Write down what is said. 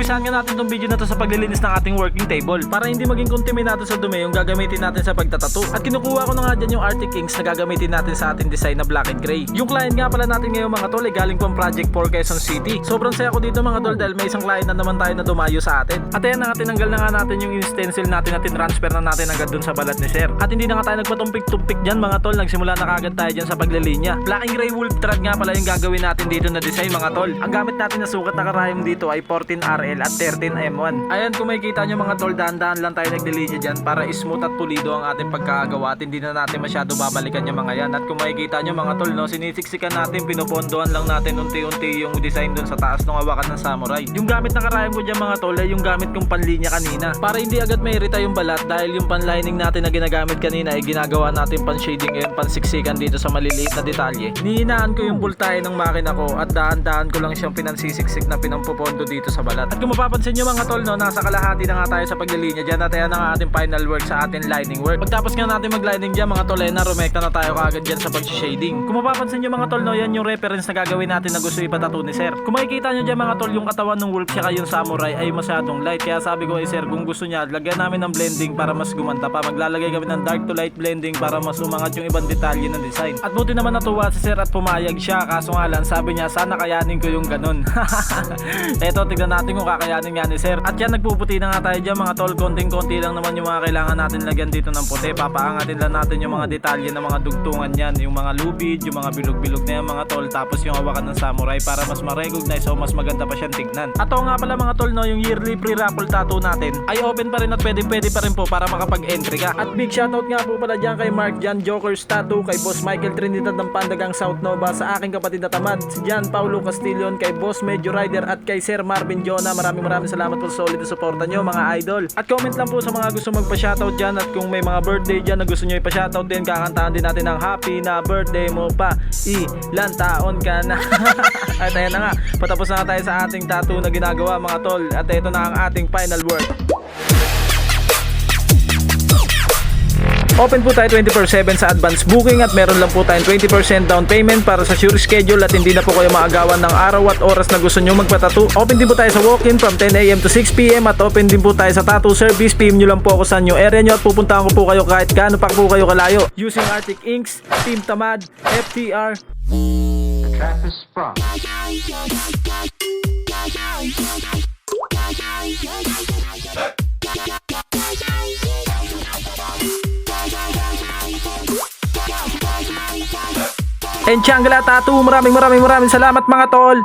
umpisahan nga natin tong video na to sa paglilinis ng ating working table para hindi maging kontaminado sa dumi yung gagamitin natin sa pagtatato. At kinukuha ko na nga dyan yung Arctic Inks na gagamitin natin sa ating design na black and gray. Yung client nga pala natin ngayon mga tol ay galing pang Project 4 Quezon City. Sobrang saya ko dito mga tol dahil may isang client na naman tayo na dumayo sa atin. At ayan na nga, tinanggal na nga natin yung stencil natin at transfer na natin agad dun sa balat ni sir. At hindi na nga tayo nagpatumpik-tumpik dyan mga tol, nagsimula na kagad tayo dyan sa paglilinya. Black and gray wolf thread nga pala yung gagawin natin dito na design mga tol. Ang gamit natin na sukat na karayom dito ay 14RL at 13M1. Ayan, kung makikita nyo mga tol, dahan-dahan lang tayo naglilinya dyan para smooth at pulido ang ating pagkakagawa at hindi na natin masyado babalikan yung mga yan. At kung makikita nyo mga tol, no, sinisiksikan natin, pinupondohan lang natin unti-unti yung design dun sa taas ng hawakan ng samurai. Yung gamit na karayom ko dyan mga tol ay yung gamit kong panlinya kanina para hindi agad mairita yung balat dahil yung panlining natin na ginagamit kanina ay ginagawa natin pan-shading ngayon, pansiksikan dito sa maliliit na detalye. Nihinaan ko yung bultahe ng makina ko at dahan-dahan ko lang siyang pinansisiksik na pinampupondo dito sa balat. At kung mapapansin nyo mga tol, no, nasa kalahati na nga tayo sa paglilinya dyan at ayan na nga ating final work sa ating lining work. Pagtapos nga natin mag-lining dyan mga tol, na rumekta na tayo kaagad dyan sa pag-shading. Kung mapapansin nyo mga tol, no, yan yung reference na gagawin natin na gusto ipatato ni sir. Kung makikita nyo dyan mga tol, yung katawan ng wolf saka yung samurai ay masyadong light. Kaya sabi ko sir, kung gusto niya, lagyan namin ng blending para mas gumanda pa. Maglalagay kami ng dark to light blending para mas umangat yung ibang detalye ng design. At buti naman natuwa si sir at pumayag siya. Kaso nga lang, sabi niya, sana kayanin ko yung ganun. Eto, tignan natin kung kakayanin nga ni sir. At yan, nagpuputi na nga tayo dyan mga tol. Konting-konti lang naman yung mga kailangan natin lagyan dito ng puti. Papaangatin lang natin yung mga detalye ng mga dugtungan yan. Yung mga lubid, yung mga bilog-bilog na yan mga tol. Tapos yung hawakan ng samurai para mas ma-recognize o mas maganda pa siyang tignan. At nga pala mga tol, no, yung yearly pre-raffle tattoo natin ay open pa rin at pwede pa rin po para makapag-entry ka. At big shoutout nga po pala dyan kay Mark Jan Joker's Tattoo, kay Boss Michael Trinidad ng Pandagang South Nova, sa aking kapatid na tamad, si Jan Paulo Castillon, kay Boss Medyo Rider at kay Sir Marvin Jonah. Maraming salamat po sa solid na suporta nyo mga idol. At comment lang po sa mga gusto magpa-shoutout dyan at kung may mga birthday dyan na gusto nyo ipa-shoutout din, kakantahan din natin ng happy na birthday mo pa, ilan taon ka na. At ayan na nga, patapos na tayo sa ating tattoo na ginagawa mga tol. At ito na ang ating final work. Open po tayo 24/7 sa advance booking at meron lang po tayong 20% down payment para sa sure schedule at hindi na po kayo maagawan ng araw at oras na gusto nyo magpatattoo. Open din po tayo sa walk-in from 10 AM to 6 PM at open din po tayo sa tattoo service. PM nyo lang po ako sa new area nyo at pupuntahan ko po kayo kahit gaano pa po kayo kalayo. Using Arctic Inks, Team Tamad, FTR. The trap is sprung. And Changla Tattoo, maraming salamat mga tol.